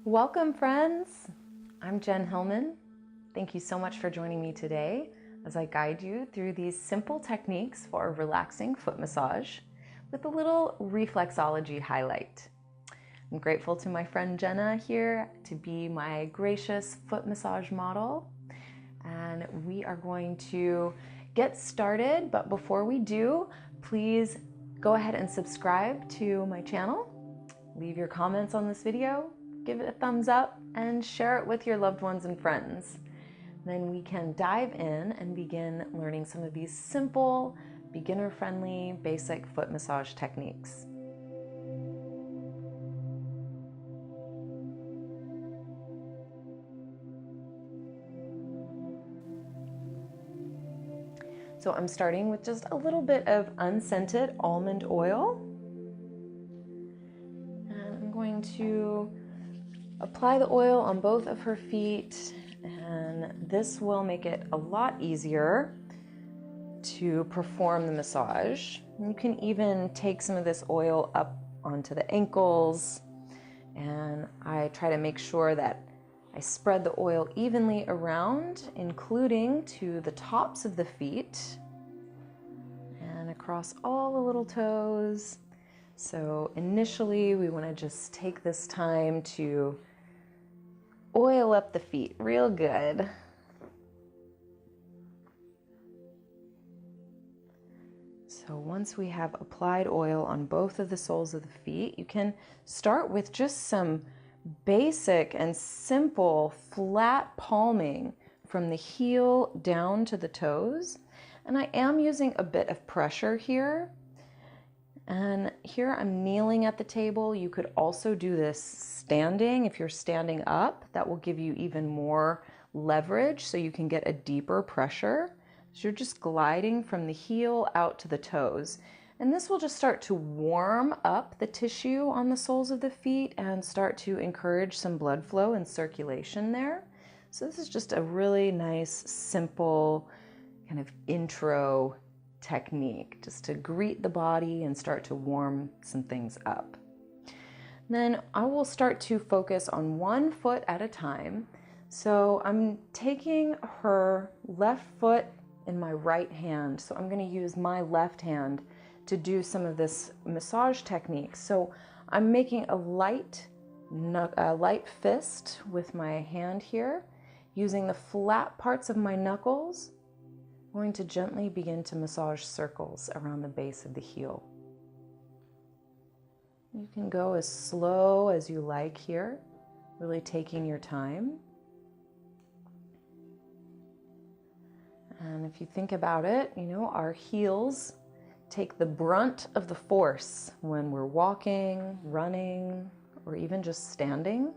Welcome, friends. I'm Jen Hilman. Thank you so much for joining me today as I guide you through these simple techniques for a relaxing foot massage with a little reflexology highlight. I'm grateful to my friend Jenna here to be my gracious foot massage model, and we are going to get started. But before we do, please go ahead and subscribe to my channel. Leave your comments on this video, give it a thumbs up, and share it with your loved ones and friends. Then we can dive in and begin learning some of these simple, beginner-friendly, basic foot massage techniques. So I'm starting with just a little bit of unscented almond oil. And I'm going to apply the oil on both of her feet, and this will make it a lot easier to perform the massage. You can even take some of this oil up onto the ankles, and I try to make sure that I spread the oil evenly around, including to the tops of the feet and across all the little toes. So initially we want to just take this time to oil up the feet real good. So once we have applied oil on both of the soles of the feet, you can start with just some basic and simple flat palming from the heel down to the toes. And I am using a bit of pressure here. And here I'm kneeling at the table. You could also do this standing. If you're standing up, that will give you even more leverage so you can get a deeper pressure. So you're just gliding from the heel out to the toes. And this will just start to warm up the tissue on the soles of the feet and start to encourage some blood flow and circulation there. So this is just a really nice, simple kind of intro technique just to greet the body and start to warm some things up. Then I will start to focus on one foot at a time. So I'm taking her left foot in my right hand. So I'm going to use my left hand to do some of this massage technique. So I'm making a light fist with my hand here, using the flat parts of my knuckles. I'm going to gently begin to massage circles around the base of the heel. You can go as slow as you like here, really taking your time. And if you think about it, our heels take the brunt of the force when we're walking, running, or even just standing.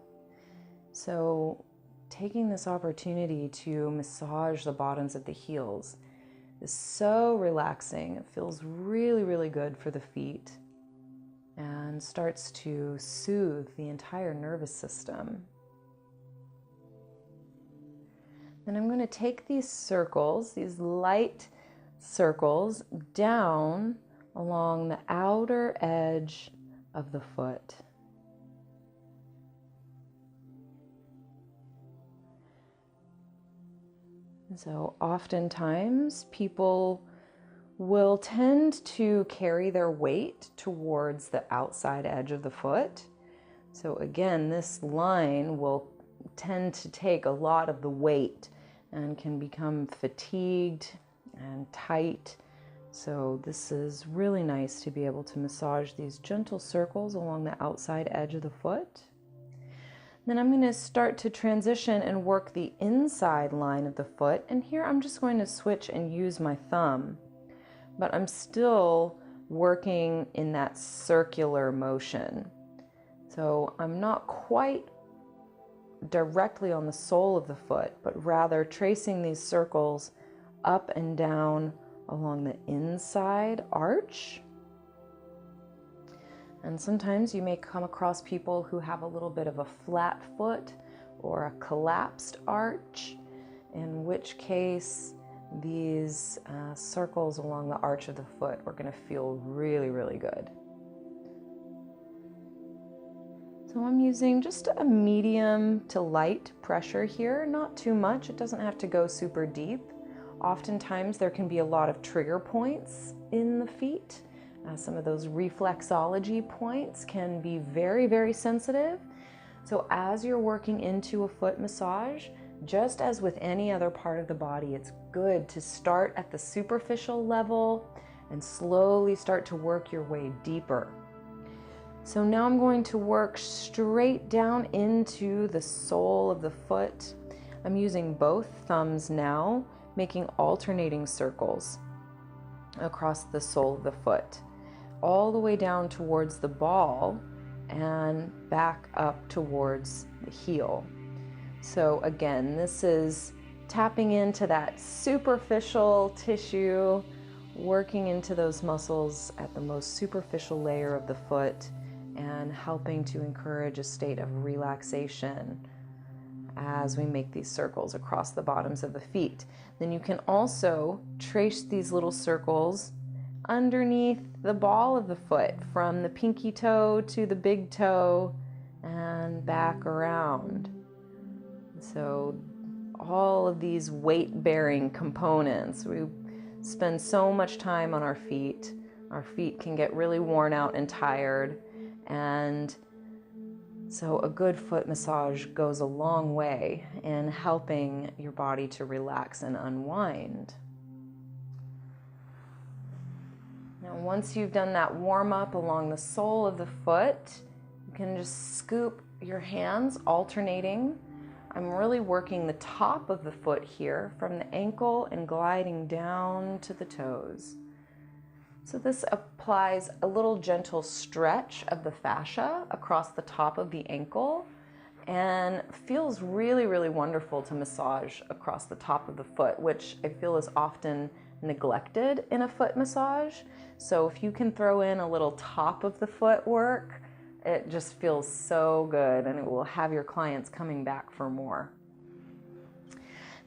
So taking this opportunity to massage the bottoms of the heels is so relaxing. It feels really, really good for the feet and starts to soothe the entire nervous system. Then I'm going to take these circles, these light circles, down along the outer edge of the foot. And so oftentimes people will tend to carry their weight towards the outside edge of the foot. So again, this line will tend to take a lot of the weight and can become fatigued and tight. So this is really nice to be able to massage these gentle circles along the outside edge of the foot. Then I'm going to start to transition and work the inside line of the foot. And here I'm just going to switch and use my thumb. But I'm still working in that circular motion. So I'm not quite directly on the sole of the foot, but rather tracing these circles up and down along the inside arch. And sometimes you may come across people who have a little bit of a flat foot or a collapsed arch, in which case these circles along the arch of the foot are going to feel really, really good. So I'm using just a medium to light pressure here, not too much. It doesn't have to go super deep. Oftentimes there can be a lot of trigger points in the feet. Some of those reflexology points can be very, very sensitive. So as you're working into a foot massage, just as with any other part of the body, it's good to start at the superficial level and slowly start to work your way deeper. So now I'm going to work straight down into the sole of the foot. I'm using both thumbs now, making alternating circles across the sole of the foot, all the way down towards the ball and back up towards the heel. So again, this is tapping into that superficial tissue, working into those muscles at the most superficial layer of the foot and helping to encourage a state of relaxation as we make these circles across the bottoms of the feet. Then you can also trace these little circles underneath the ball of the foot, from the pinky toe to the big toe and back around. So all of these weight-bearing components, we spend so much time on our feet. Our feet can get really worn out and tired, and so a good foot massage goes a long way in helping your body to relax and unwind. Now, once you've done that warm-up along the sole of the foot, you can just scoop your hands, alternating. I'm really working the top of the foot here from the ankle and gliding down to the toes. So this applies a little gentle stretch of the fascia across the top of the ankle and feels really, really wonderful to massage across the top of the foot, which I feel is often neglected in a foot massage. So if you can throw in a little top of the foot work, it just feels so good and it will have your clients coming back for more.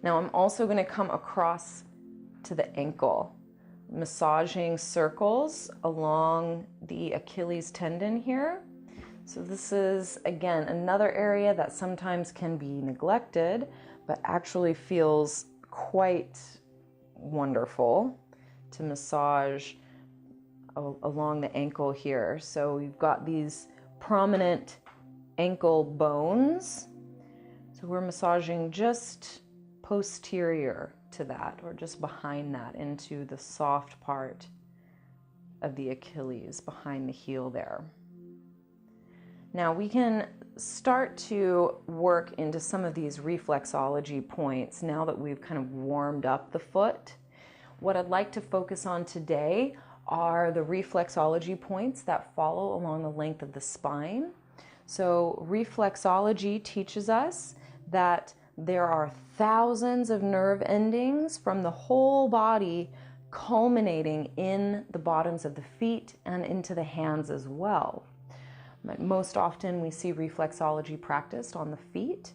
Now I'm also going to come across to the ankle, massaging circles along the Achilles tendon here. So this is, again, another area that sometimes can be neglected, but actually feels quite wonderful to massage along the ankle here. So you've got these prominent ankle bones. So we're massaging just posterior to that, or just behind that, into the soft part of the Achilles, behind the heel there. Now we can start to work into some of these reflexology points now that we've kind of warmed up the foot. What I'd like to focus on today are the reflexology points that follow along the length of the spine. So reflexology teaches us that there are thousands of nerve endings from the whole body culminating in the bottoms of the feet and into the hands as well. But most often we see reflexology practiced on the feet.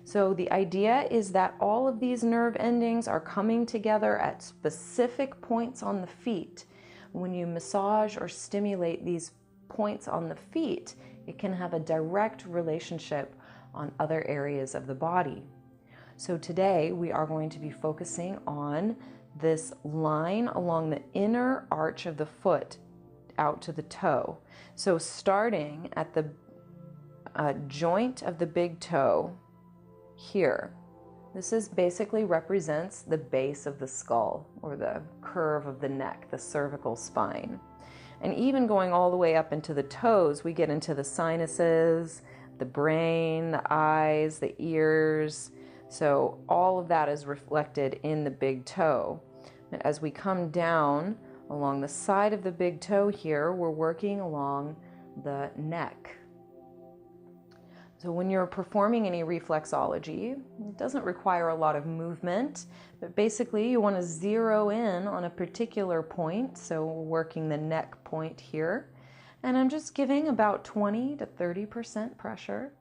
So the idea is that all of these nerve endings are coming together at specific points on the feet. When you massage or stimulate these points on the feet, it can have a direct relationship on other areas of the body. So today we are going to be focusing on this line along the inner arch of the foot out to the toe. So starting at the joint of the big toe here, this is basically represents the base of the skull, or the curve of the neck, the cervical spine. And even going all the way up into the toes, we get into the sinuses, the brain, the eyes, the ears. So all of that is reflected in the big toe. And as we come down along the side of the big toe here, we're working along the neck. So when you're performing any reflexology, it doesn't require a lot of movement, but basically you want to zero in on a particular point. So we're working the neck point here, and I'm just giving about 20 to 30% pressure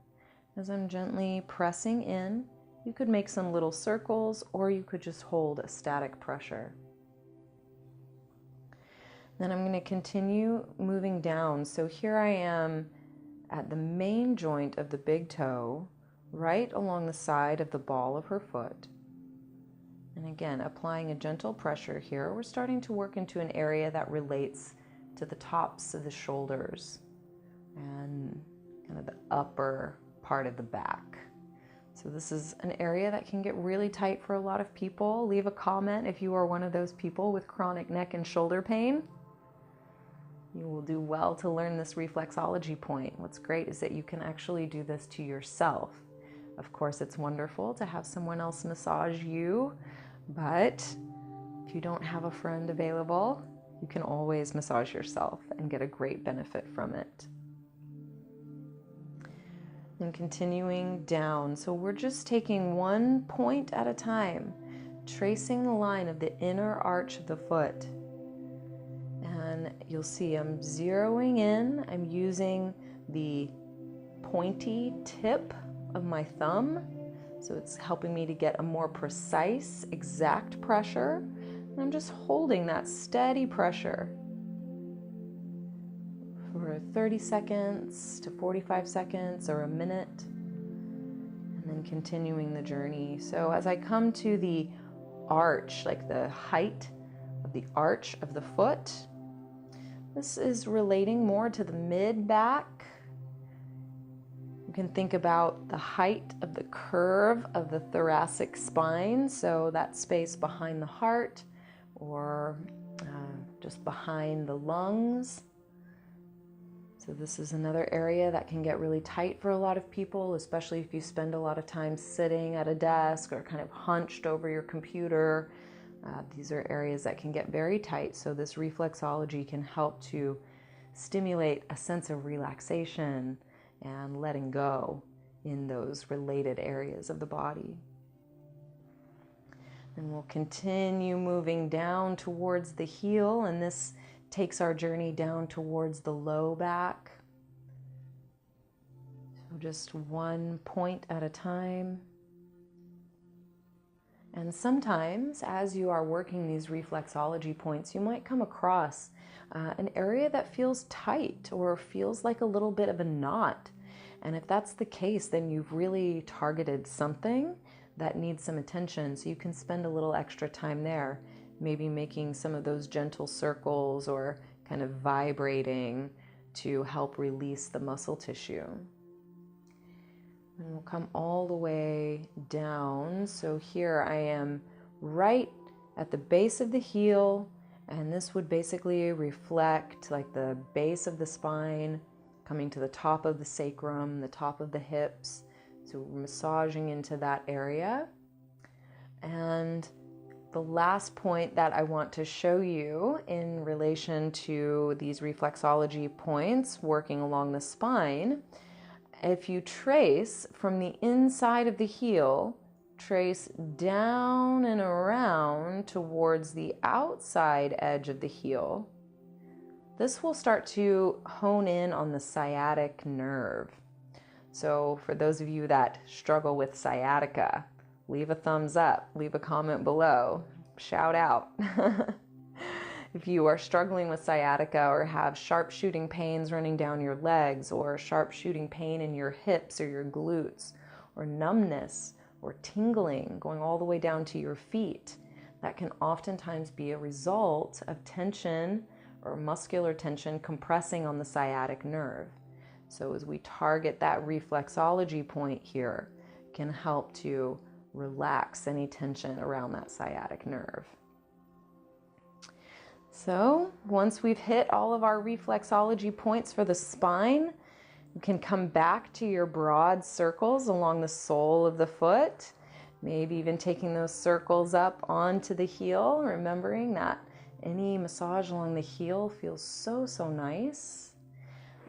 as I'm gently pressing in. You could make some little circles, or you could just hold a static pressure. Then I'm going to continue moving down. So here I am at the main joint of the big toe, right along the side of the ball of her foot. And again, applying a gentle pressure here, we're starting to work into an area that relates to the tops of the shoulders and kind of the upper part of the back. So this is an area that can get really tight for a lot of people. Leave a comment if you are one of those people with chronic neck and shoulder pain. You will do well to learn this reflexology point. What's great is that you can actually do this to yourself. Of course, it's wonderful to have someone else massage you, but if you don't have a friend available, you can always massage yourself and get a great benefit from it. And continuing down, so we're just taking one point at a time, tracing the line of the inner arch of the foot. And you'll see I'm zeroing in. I'm using the pointy tip of my thumb, so it's helping me to get a more precise, exact pressure. And I'm just holding that steady pressure for 30 seconds to 45 seconds or a minute, and then continuing the journey. So as I come to the arch, like the height of the arch of the foot, this is relating more to the mid-back. You can think about the height of the curve of the thoracic spine, so that space behind the heart or just behind the lungs. So this is another area that can get really tight for a lot of people, especially if you spend a lot of time sitting at a desk or kind of hunched over your computer. These are areas that can get very tight, so this reflexology can help to stimulate a sense of relaxation and letting go in those related areas of the body. And we'll continue moving down towards the heel, and this takes our journey down towards the low back. So just one point at a time. And sometimes as you are working these reflexology points, you might come across an area that feels tight or feels like a little bit of a knot. And if that's the case, then you've really targeted something that needs some attention. So you can spend a little extra time there, maybe making some of those gentle circles or kind of vibrating to help release the muscle tissue. And we'll come all the way down. So here I am right at the base of the heel, and this would basically reflect like the base of the spine, coming to the top of the sacrum, the top of the hips. So we're massaging into that area. And the last point that I want to show you in relation to these reflexology points working along the spine, if you trace from the inside of the heel, trace down and around towards the outside edge of the heel, this will start to hone in on the sciatic nerve. So for those of you that struggle with sciatica, leave a thumbs up, leave a comment below, shout out. If you are struggling with sciatica or have sharp shooting pains running down your legs, or sharp shooting pain in your hips or your glutes, or numbness or tingling going all the way down to your feet, that can oftentimes be a result of tension or muscular tension compressing on the sciatic nerve. So as we target that reflexology point here, it can help to relax any tension around that sciatic nerve. So once we've hit all of our reflexology points for the spine, you can come back to your broad circles along the sole of the foot, maybe even taking those circles up onto the heel, remembering that any massage along the heel feels so, so nice.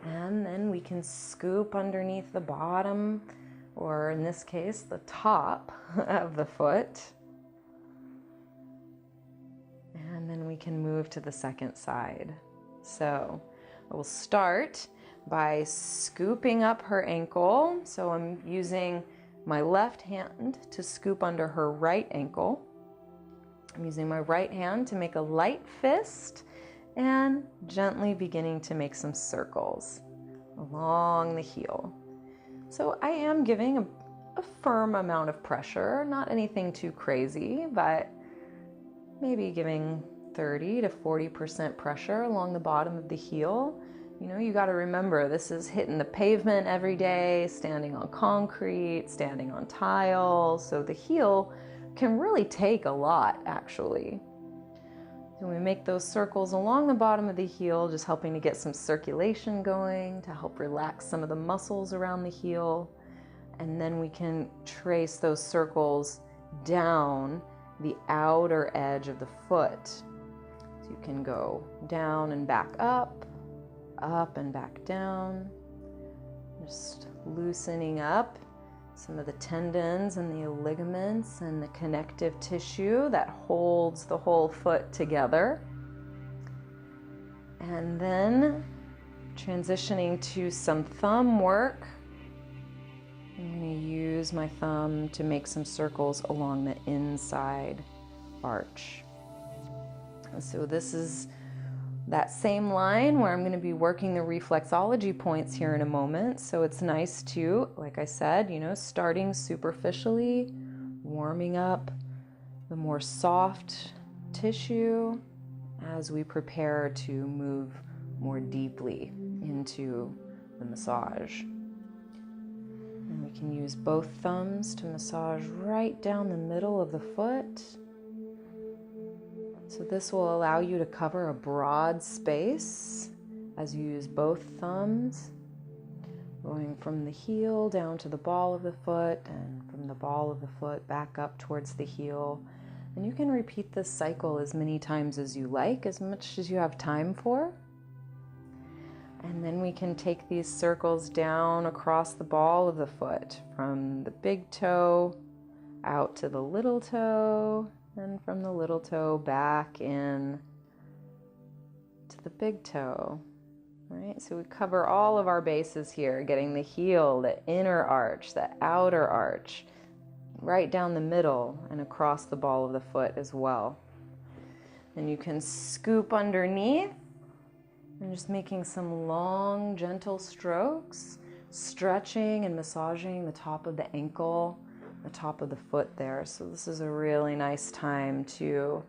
And then we can scoop underneath the bottom, or in this case, the top of the foot. And then we can move to the second side. So I will start by scooping up her ankle. So I'm using my left hand to scoop under her right ankle. I'm using my right hand to make a light fist and gently beginning to make some circles along the heel. So I am giving a firm amount of pressure, not anything too crazy, but maybe giving 30 to 40% pressure along the bottom of the heel. You know, you got to remember, this is hitting the pavement every day, standing on concrete, standing on tile. So the heel can really take a lot, actually. So we make those circles along the bottom of the heel, just helping to get some circulation going, to help relax some of the muscles around the heel. And then we can trace those circles down the outer edge of the foot. So you can go down and back up and back down, just loosening up some of the tendons and the ligaments and the connective tissue that holds the whole foot together. And then transitioning to some thumb work. I'm going to use my thumb to make some circles along the inside arch. And so this is that same line where I'm going to be working the reflexology points here in a moment. So it's nice to, like I said, you know, starting superficially, warming up the more soft tissue as we prepare to move more deeply into the massage. And we can use both thumbs to massage right down the middle of the foot. So this will allow you to cover a broad space as you use both thumbs, going from the heel down to the ball of the foot and from the ball of the foot back up towards the heel. And you can repeat this cycle as many times as you like, as much as you have time for. And then we can take these circles down across the ball of the foot, from the big toe out to the little toe, and from the little toe back in to the big toe. All right, so we cover all of our bases here, getting the heel, the inner arch, the outer arch, right down the middle and across the ball of the foot as well. And you can scoop underneath and just making some long, gentle strokes, stretching and massaging the top of the ankle, the top of the foot there. So this is a really nice time to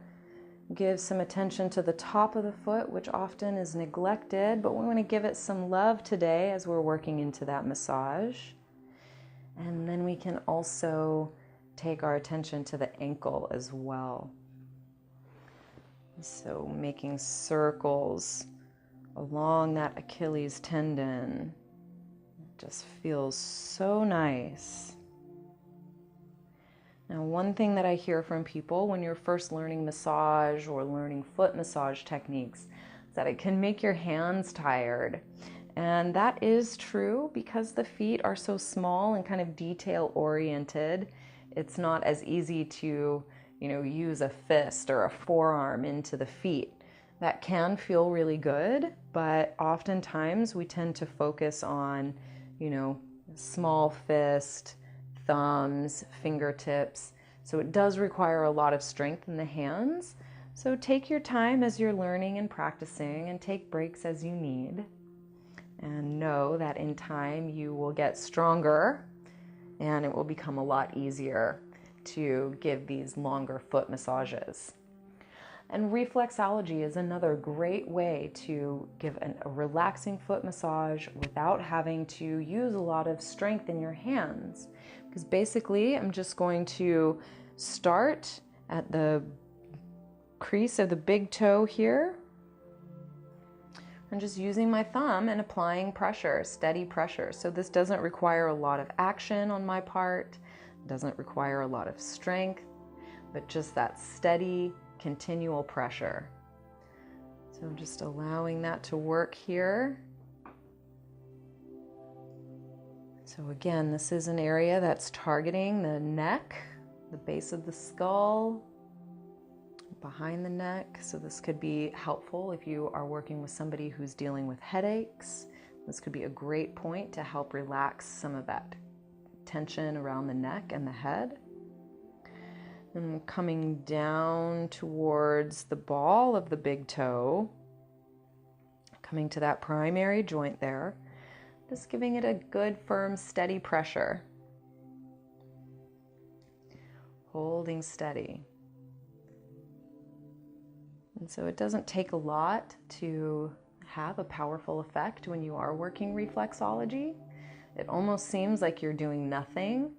give some attention to the top of the foot, which often is neglected, but we want to give it some love today as we're working into that massage. And then we can also take our attention to the ankle as well. So making circles along that Achilles tendon just feels so nice. Now, one thing that I hear from people when you're first learning massage or learning foot massage techniques is that it can make your hands tired. And that is true because the feet are so small and kind of detail oriented. It's not as easy to, use a fist or a forearm into the feet. That can feel really good, but oftentimes we tend to focus on, small fist, thumbs, fingertips. So it does require a lot of strength in the hands. So take your time as you're learning and practicing, and take breaks as you need. And know that in time you will get stronger and it will become a lot easier to give these longer foot massages. And reflexology is another great way to give a relaxing foot massage without having to use a lot of strength in your hands. Because basically, I'm just going to start at the crease of the big toe here. I'm just using my thumb and applying pressure, steady pressure. So this doesn't require a lot of action on my part, doesn't require a lot of strength, but just that steady, continual pressure. So I'm just allowing that to work here. So again, this is an area that's targeting the neck, the base of the skull, behind the neck. So this could be helpful if you are working with somebody who's dealing with headaches. This could be a great point to help relax some of that tension around the neck and the head. And coming down towards the ball of the big toe, coming to that primary joint there. Just giving it a good, firm, steady pressure. Holding steady. And so it doesn't take a lot to have a powerful effect when you are working reflexology. It almost seems like you're doing nothing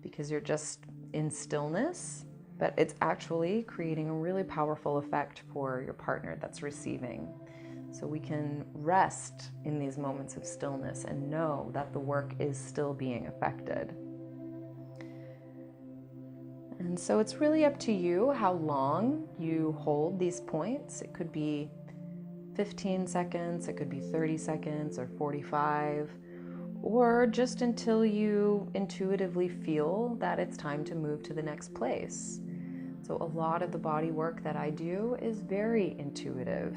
because you're just in stillness, but it's actually creating a really powerful effect for your partner that's receiving. So we can rest in these moments of stillness and know that the work is still being affected. And so it's really up to you how long you hold these points. It could be 15 seconds, it could be 30 seconds or 45, or just until you intuitively feel that it's time to move to the next place. So a lot of the body work that I do is very intuitive.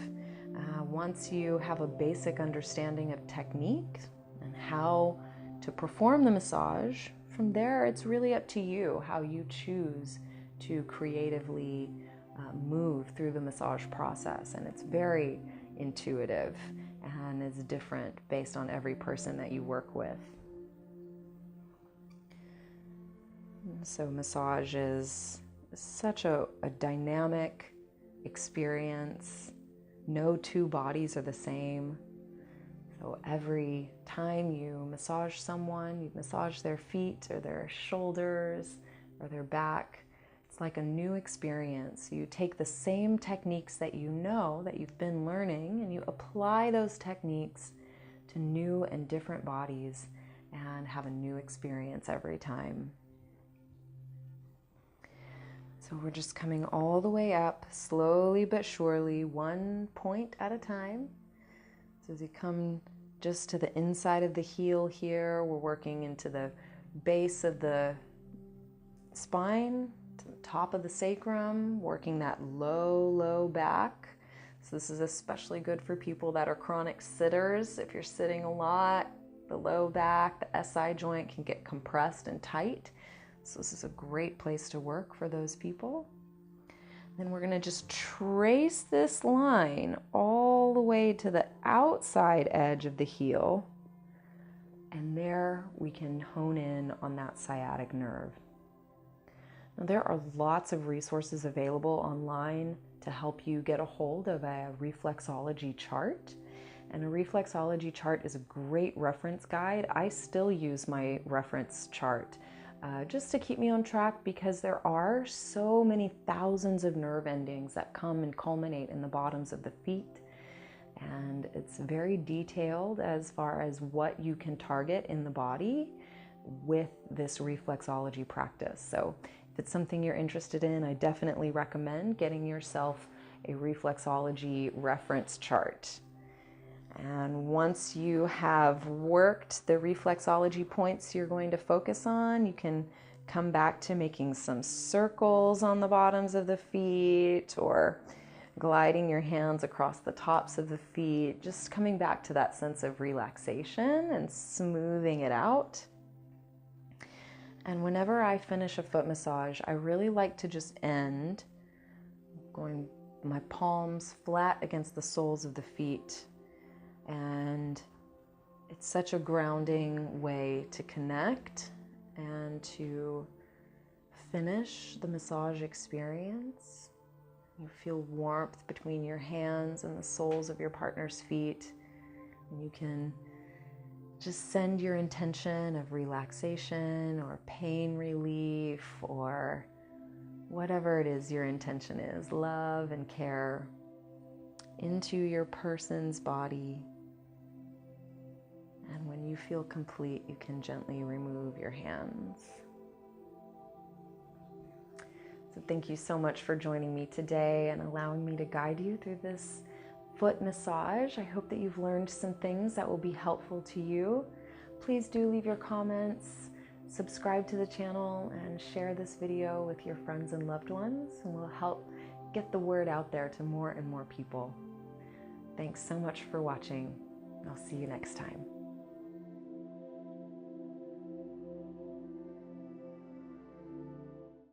Once you have a basic understanding of technique and how to perform the massage, from there it's really up to you how you choose to creatively move through the massage process. And it's very intuitive and is different based on every person that you work with. So massage is such a dynamic experience. No two bodies are the same. So every time you massage someone, you massage their feet or their shoulders or their back, it's like a new experience. You take the same techniques that you know, that you've been learning, and you apply those techniques to new and different bodies and have a new experience every time. So we're just coming all the way up, slowly but surely, 1 point at a time. So as you come just to the inside of the heel here, we're working into the base of the spine, to the top of the sacrum, working that low back. So this is especially good for people that are chronic sitters. If you're sitting a lot, the low back, the SI joint can get compressed and tight. So this is a great place to work for those people. Then we're going to just trace this line all the way to the outside edge of the heel. And there we can hone in on that sciatic nerve. Now, there are lots of resources available online to help you get a hold of a reflexology chart. And a reflexology chart is a great reference guide. I still use my reference chart just to keep me on track, because there are so many thousands of nerve endings that come and culminate in the bottoms of the feet. And it's very detailed as far as what you can target in the body with this reflexology practice. So if it's something you're interested in, I definitely recommend getting yourself a reflexology reference chart. And once you have worked the reflexology points you're going to focus on, you can come back to making some circles on the bottoms of the feet, or gliding your hands across the tops of the feet, just coming back to that sense of relaxation and smoothing it out. And whenever I finish a foot massage, I really like to just end going my palms flat against the soles of the feet. And it's such a grounding way to connect and to finish the massage experience. You feel warmth between your hands and the soles of your partner's feet. And you can just send your intention of relaxation or pain relief, or whatever it is your intention is, love and care, into your person's body. And when you feel complete, you can gently remove your hands. So thank you so much for joining me today and allowing me to guide you through this foot massage. I hope that you've learned some things that will be helpful to you. Please do leave your comments, subscribe to the channel, and share this video with your friends and loved ones, and we'll help get the word out there to more and more people. Thanks so much for watching. I'll see you next time.